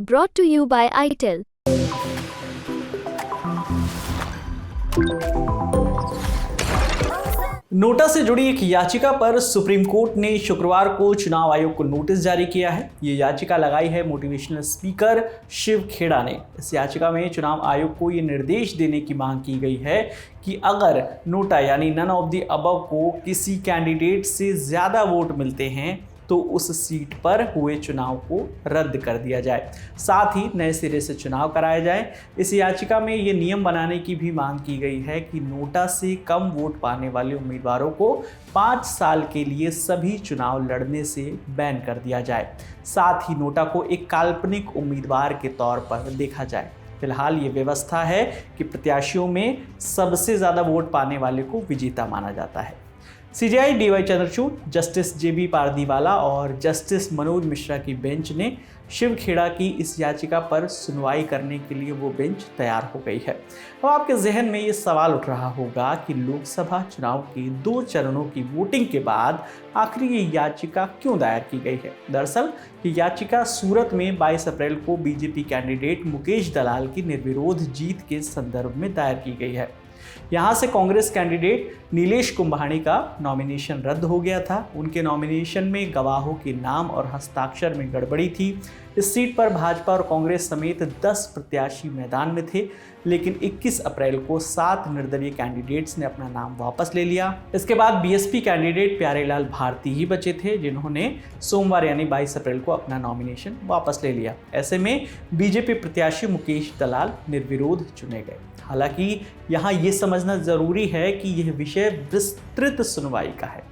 Brought to you by ITEL. NOTA से जुड़ी एक याचिका पर सुप्रीम कोर्ट ने शुक्रवार को चुनाव आयोग को नोटिस जारी किया है। ये याचिका लगाई है मोटिवेशनल स्पीकर शिव खेड़ा ने। इस याचिका में चुनाव आयोग को ये निर्देश देने की मांग की गई है कि अगर नोटा यानी नन ऑफ द अबव को किसी कैंडिडेट से ज़्यादा वोट मिलते हैं तो उस सीट पर हुए चुनाव को रद्द कर दिया जाए, साथ ही नए सिरे से चुनाव कराया जाए। इस याचिका में ये नियम बनाने की भी मांग की गई है कि नोटा से कम वोट पाने वाले उम्मीदवारों को 5 साल के लिए सभी चुनाव लड़ने से बैन कर दिया जाए, साथ ही नोटा को एक काल्पनिक उम्मीदवार के तौर पर देखा जाए। फिलहाल ये व्यवस्था है कि प्रत्याशियों में सबसे ज़्यादा वोट पाने वाले को विजेता माना जाता है। सीजेआई डीवाई चंद्रचूड़, जस्टिस जेबी पारदीवाला और जस्टिस मनोज मिश्रा की बेंच ने शिव खेड़ा की इस याचिका पर सुनवाई करने के लिए वो बेंच तैयार हो गई है। अब आपके जहन में ये सवाल उठ रहा होगा कि लोकसभा चुनाव के 2 चरणों की वोटिंग के बाद आखिर ये याचिका क्यों दायर की गई है। दरअसल ये याचिका सूरत में 22 अप्रैल को बीजेपी कैंडिडेट मुकेश दलाल की निर्विरोध जीत के संदर्भ में दायर की गई है। यहाँ से कांग्रेस कैंडिडेट नीलेश कुंभाणी का नॉमिनेशन रद्द हो गया था। उनके नॉमिनेशन में गवाहों के नाम और हस्ताक्षर में गड़बड़ी थी। इस सीट पर भाजपा और कांग्रेस समेत 10 प्रत्याशी मैदान में थे, लेकिन 21 अप्रैल को 7 निर्दलीय कैंडिडेट्स ने अपना नाम वापस ले लिया। इसके बाद बीएसपी कैंडिडेट प्यारेलाल भारती ही बचे थे, जिन्होंने सोमवार यानी 22 अप्रैल को अपना नॉमिनेशन वापस ले लिया। ऐसे में बीजेपी प्रत्याशी मुकेश दलाल निर्विरोध चुने गए। हालांकि यहाँ ये समझना जरूरी है कि यह विषय विस्तृत सुनवाई का है।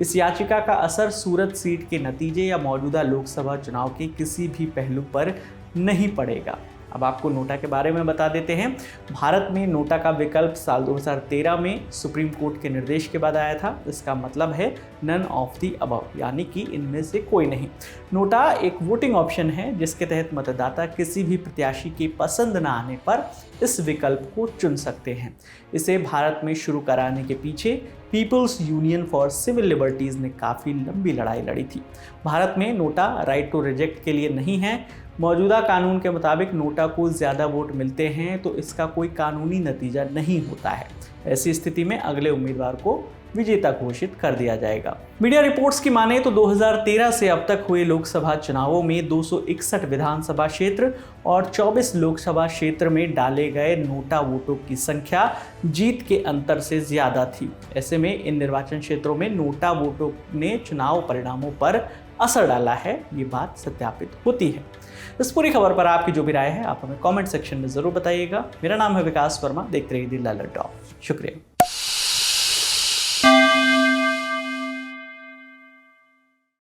इस याचिका का असर सूरत सीट के नतीजे या मौजूदा लोकसभा चुनाव के किसी भी पहलू पर नहीं पड़ेगा। अब आपको नोटा के बारे में बता देते हैं। भारत में नोटा का विकल्प साल 2013 में सुप्रीम कोर्ट के निर्देश के बाद आया था। इसका मतलब है नन ऑफ द अबव, यानी कि इनमें से कोई नहीं। नोटा एक वोटिंग ऑप्शन है जिसके तहत मतदाता किसी भी प्रत्याशी की पसंद न आने पर इस विकल्प को चुन सकते हैं। इसे भारत में शुरू कराने के पीछे People's Union for Civil Liberties ने काफ़ी लंबी लड़ाई लड़ी थी। भारत में नोटा राइट टू रिजेक्ट के लिए नहीं है। मौजूदा कानून के मुताबिक नोटा को ज़्यादा वोट मिलते हैं तो इसका कोई कानूनी नतीजा नहीं होता है। ऐसी स्थिति में अगले उम्मीदवार को विजेता घोषित कर दिया जाएगा। मीडिया रिपोर्ट्स की माने तो 2013 से अब तक हुए लोकसभा चुनावों में 261 विधानसभा क्षेत्र और 24 लोकसभा क्षेत्र में डाले गए नोटा वोटों की संख्या जीत के अंतर से ज़्यादा थी। ऐसे में इन निर्वाचन क्षेत्रों में नोटा वोटों ने चुनाव परिणामों पर असर डाला है, ये बात सत्यापित होती है। इस पूरी खबर पर आपकी जो भी राय है आप हमें कमेंट सेक्शन में ज़रूर बताइएगा। मेरा नाम है विकास वर्मा, देखते रहिए दी लालर टॉप। शुक्रिया।